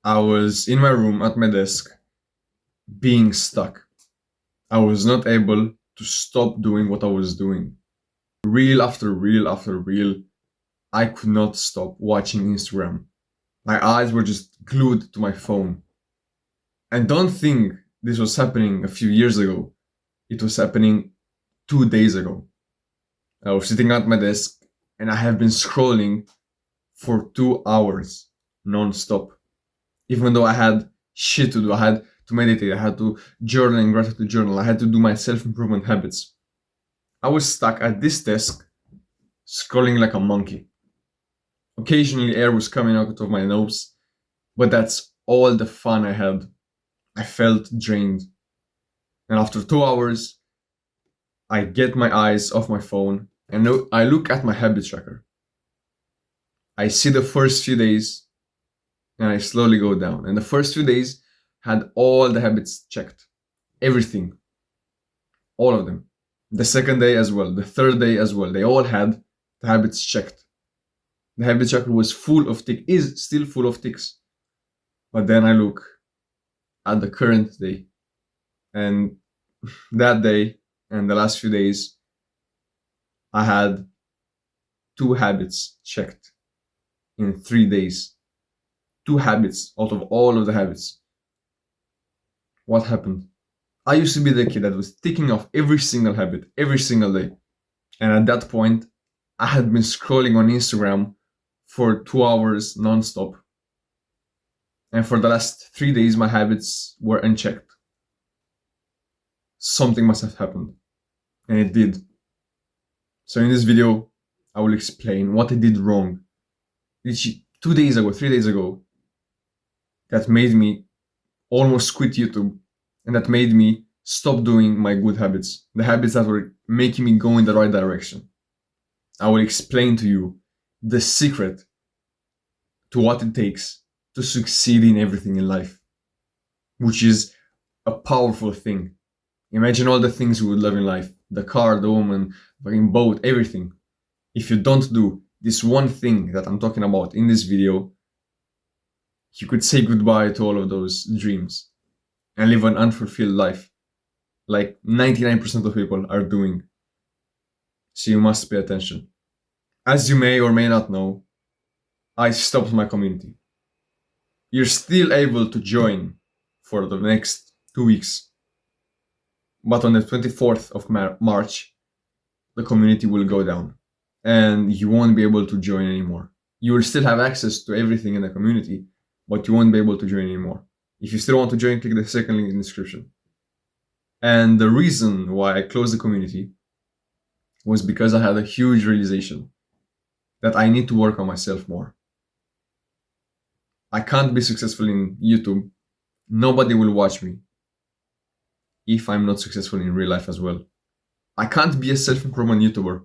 I was in my room at my desk being stuck. I was not able to stop doing what I was doing. Reel after reel after reel, I could not stop watching Instagram. My eyes were just glued to my phone. And don't think this was happening a few years ago. It was happening 2 days ago. I was sitting at my desk and I have been scrolling for 2 hours non-stop. Even though I had shit to do, I had to meditate, I had to journal in gratitude journal, I had to do my self-improvement habits. I was stuck at this desk, scrolling like a monkey. Occasionally air was coming out of my nose, but that's all the fun I had. I felt drained. And after 2 hours, I get my eyes off my phone and I look at my habit tracker. I see the first few days and I slowly go down. And the first few days had all the habits checked. Everything. All of them. The second day as well. The third day as well. They all had the habits checked. The habit tracker was full of ticks, is still full of ticks. But then I look at the current day. And that day and the last few days, I had 2 habits checked in 3 days. 2 habits out of all of the habits. What happened? I used to be the kid that was ticking off every single habit, every single day. And at that point, I had been scrolling on Instagram for 2 hours non-stop. And for the last 3 days, my habits were unchecked. Something must have happened. And it did. So in this video, I will explain what I did wrong. 2 days ago, 3 days ago, that made me almost quit YouTube, and that made me stop doing my good habits, the habits that were making me go in the right direction. I will explain to you the secret to what it takes to succeed in everything in life, which is a powerful thing. Imagine all the things you would love in life, the car, the woman, fucking boat, everything. If you don't do this one thing that I'm talking about in this video, you could say goodbye to all of those dreams and live an unfulfilled life, like 99% of people are doing. So you must pay attention. As you may or may not know, I stopped my community. You're still able to join for the next 2 weeks. But on the 24th of March, the community will go down and you won't be able to join anymore. You will still have access to everything in the community, but you won't be able to join anymore. If you still want to join, click the second link in the description. And the reason why I closed the community was because I had a huge realization that I need to work on myself more. I can't be successful in YouTube. Nobody will watch me if I'm not successful in real life as well. I can't be a self-improvement YouTuber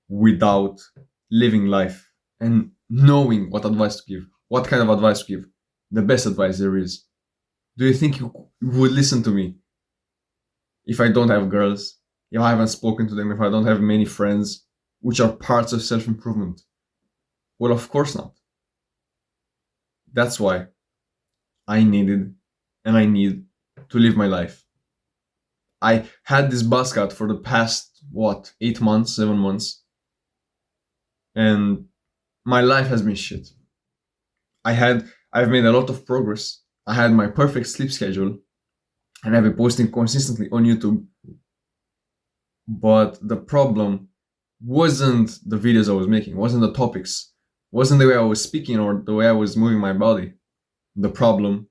without living life and knowing what advice to give, what kind of advice to give, the best advice there is. Do you think you would listen to me if I don't have girls, if I haven't spoken to them, if I don't have many friends, which are parts of self-improvement? Well, of course not. That's why I needed and I need to live my life. I had this buzz cut for the past, 8 months, 7 months. And my life has been shit. I've made a lot of progress. I had my perfect sleep schedule and I've been posting consistently on YouTube. But the problem wasn't the videos I was making, wasn't the topics, wasn't the way I was speaking or the way I was moving my body. The problem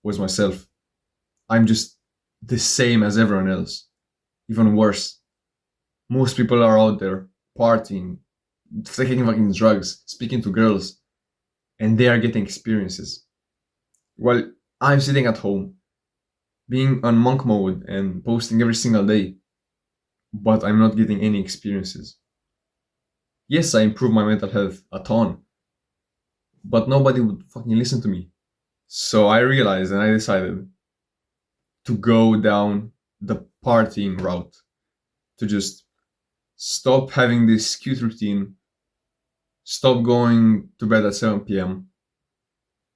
was myself. I'm just the same as everyone else, even worse. Most people are out there partying, taking fucking drugs, speaking to girls, and they are getting experiences. While I'm sitting at home, being on monk mode and posting every single day, but I'm not getting any experiences. Yes, I improved my mental health a ton, but nobody would fucking listen to me. So I realized and I decided to go down the partying route, to just stop having this cute routine, stop going to bed at 7 p.m.,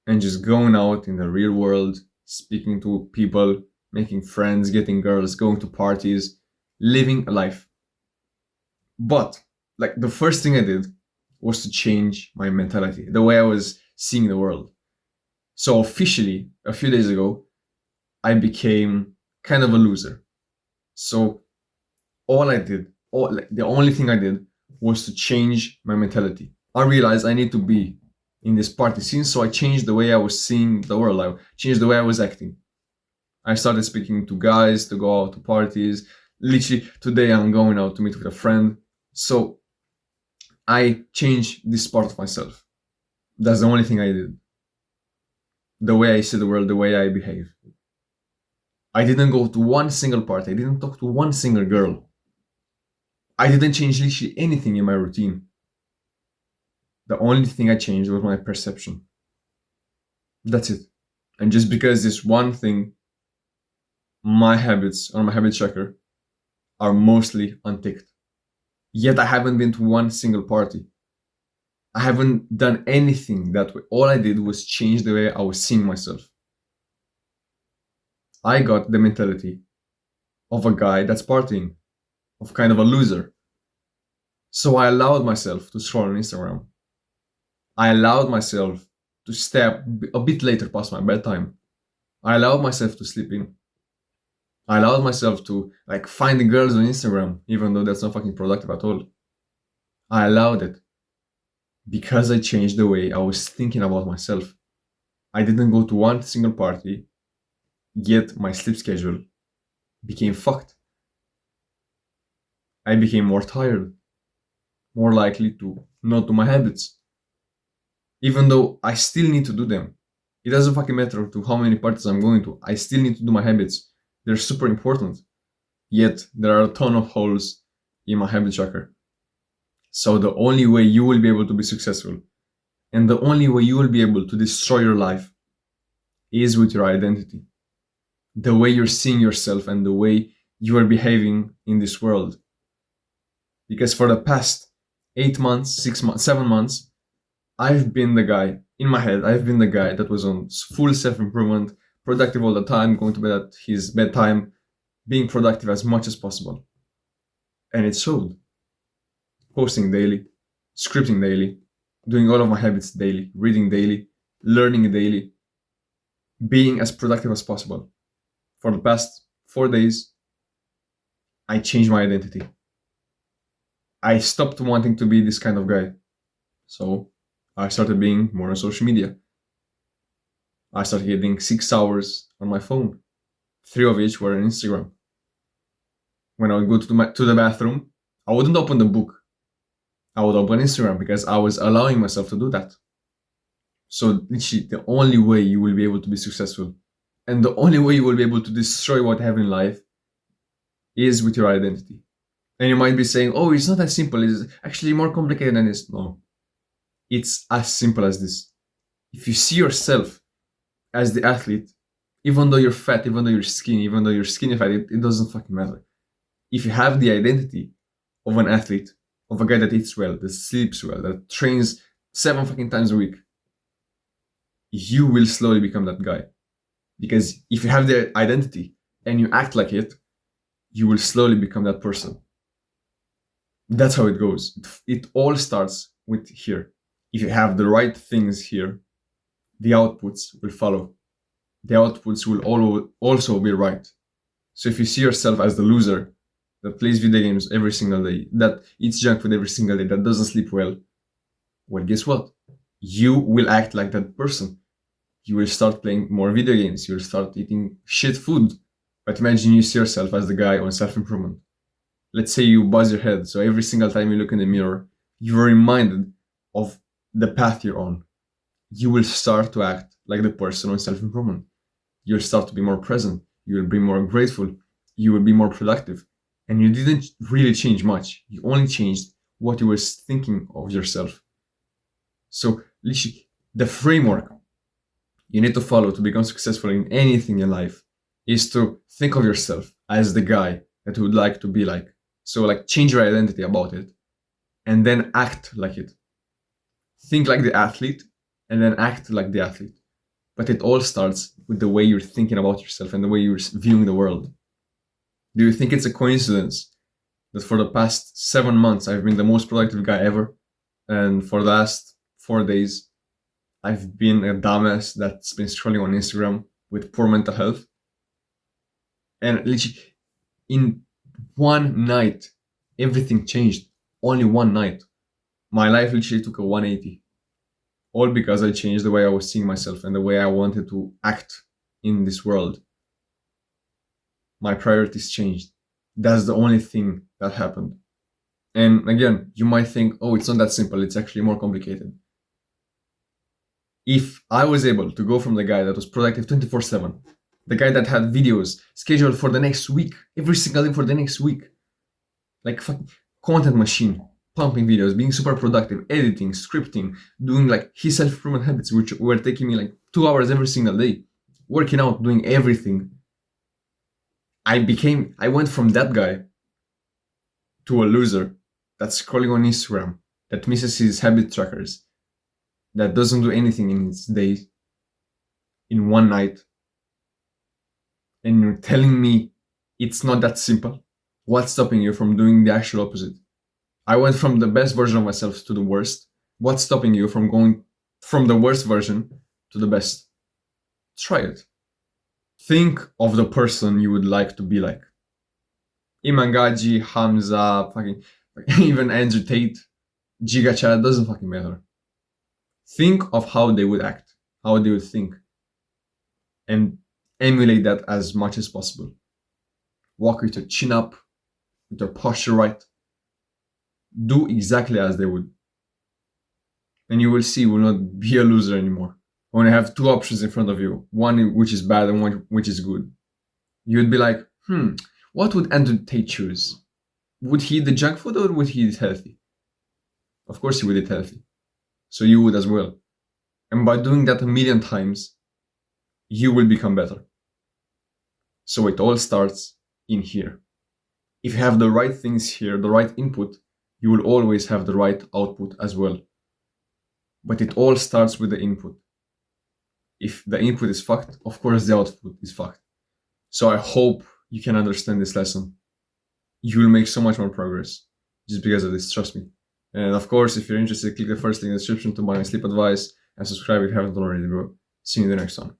and just going out in the real world, speaking to people, making friends, getting girls, going to parties, living a life. But like the first thing I did was to change my mentality, the way I was seeing the world. So officially, a few days ago, I became kind of a loser. So all I did, the only thing I did was to change my mentality. I realized I need to be in this party scene, so I changed the way I was seeing the world. I changed the way I was acting. I started speaking to guys to go out to parties. Literally today I'm going out to meet with a friend. So I changed this part of myself. That's the only thing I did. The way I see the world, the way I behave. I didn't go to one single party. I didn't talk to one single girl. I didn't change literally anything in my routine. The only thing I changed was my perception. That's it. And just because this one thing, my habits on my habit tracker are mostly unticked. Yet I haven't been to one single party. I haven't done anything that way. All I did was change the way I was seeing myself. I got the mentality of a guy that's partying, of kind of a loser. So I allowed myself to scroll on Instagram. I allowed myself to stay up a bit later past my bedtime. I allowed myself to sleep in. I allowed myself to like find the girls on Instagram, even though that's not fucking productive at all. I allowed it because I changed the way I was thinking about myself. I didn't go to one single party, yet my sleep schedule became fucked. I became more tired, more likely to not do my habits. Even though I still need to do them. It doesn't fucking matter to how many parties I'm going to. I still need to do my habits. They're super important. Yet there are a ton of holes in my habit tracker. So the only way you will be able to be successful and the only way you will be able to destroy your life is with your identity. The way you're seeing yourself and the way you are behaving in this world. Because for the past 8 months, 6 months, 7 months, I've been the guy, in my head, I've been the guy that was on full self-improvement, productive all the time, going to bed at his bedtime, being productive as much as possible. And it showed. Posting daily, scripting daily, doing all of my habits daily, reading daily, learning daily, being as productive as possible. For the past 4 days, I changed my identity. I stopped wanting to be this kind of guy. So I started being more on social media. I started getting 6 hours on my phone, 3 of which were on Instagram. When I would go to the bathroom, I wouldn't open the book. I would open Instagram because I was allowing myself to do that. So literally, the only way you will be able to be successful and the only way you will be able to destroy what you have in life is with your identity. And you might be saying, oh, it's not that simple. It's actually more complicated than this. No. It's as simple as this. If you see yourself as the athlete, even though you're fat, even though you're skinny, even though you're skinny fat, it doesn't fucking matter. If you have the identity of an athlete, of a guy that eats well, that sleeps well, that trains 7 fucking times a week, you will slowly become that guy. Because if you have the identity and you act like it, you will slowly become that person. That's how it goes. It all starts with here. If you have the right things here, the outputs will follow. The outputs will also be right. So if you see yourself as the loser that plays video games every single day, that eats junk food every single day, that doesn't sleep well, guess what? You will act like that person. You will start playing more video games. You'll start eating shit food. But imagine you see yourself as the guy on self-improvement. Let's say you buzz your head. So every single time you look in the mirror, you are reminded of the path you're on. You will start to act like the person on self-improvement. You'll start to be more present. You will be more grateful. You will be more productive. And you didn't really change much. You only changed what you were thinking of yourself. So literally, the framework you need to follow to become successful in anything in life is to think of yourself as the guy that you would like to be like. So like change your identity about it and then act like it. Think like the athlete and then act like the athlete. But it all starts with the way you're thinking about yourself and the way you're viewing the world. Do you think it's a coincidence that for the past 7 months I've been the most productive guy ever, and for the last 4 days I've been a dumbass that's been scrolling on Instagram with poor mental health? And literally, in one night, everything changed. Only one night. My life literally took a 180. All because I changed the way I was seeing myself and the way I wanted to act in this world. My priorities changed. That's the only thing that happened. And again, you might think, oh, it's not that simple. It's actually more complicated. If I was able to go from the guy that was productive 24/7, the guy that had videos scheduled for the next week, every single day for the next week, like fucking content machine, pumping videos, being super productive, editing, scripting, doing like his self-improvement habits, which were taking me like 2 hours every single day, working out, doing everything. I went from that guy to a loser that's scrolling on Instagram, that misses his habit trackers, that doesn't do anything in its days, in one night. And you're telling me it's not that simple? What's stopping you from doing the actual opposite? I went from the best version of myself to the worst. What's stopping you from going from the worst version to the best? Try it. Think of the person you would like to be like. Iman Gadzhi, Hamza, fucking even Andrew Tate, Giga Chad, doesn't fucking matter. Think of how they would act, how they would think, and emulate that as much as possible. Walk with your chin up, with your posture right. Do exactly as they would. And you will see you will not be a loser anymore. When you have two options in front of you, one which is bad and one which is good, you would be like, what would Andrew Tate choose? Would he eat the junk food or would he eat healthy? Of course he would eat healthy. So you would as well. And by doing that a million times, you will become better. So it all starts in here. If you have the right things here, the right input, you will always have the right output as well. But it all starts with the input. If the input is fucked, of course the output is fucked. So I hope you can understand this lesson. You will make so much more progress just because of this, trust me. And of course, if you're interested, click the first link in the description to buy my sleep advice and subscribe if you haven't already, bro. See you in the next one.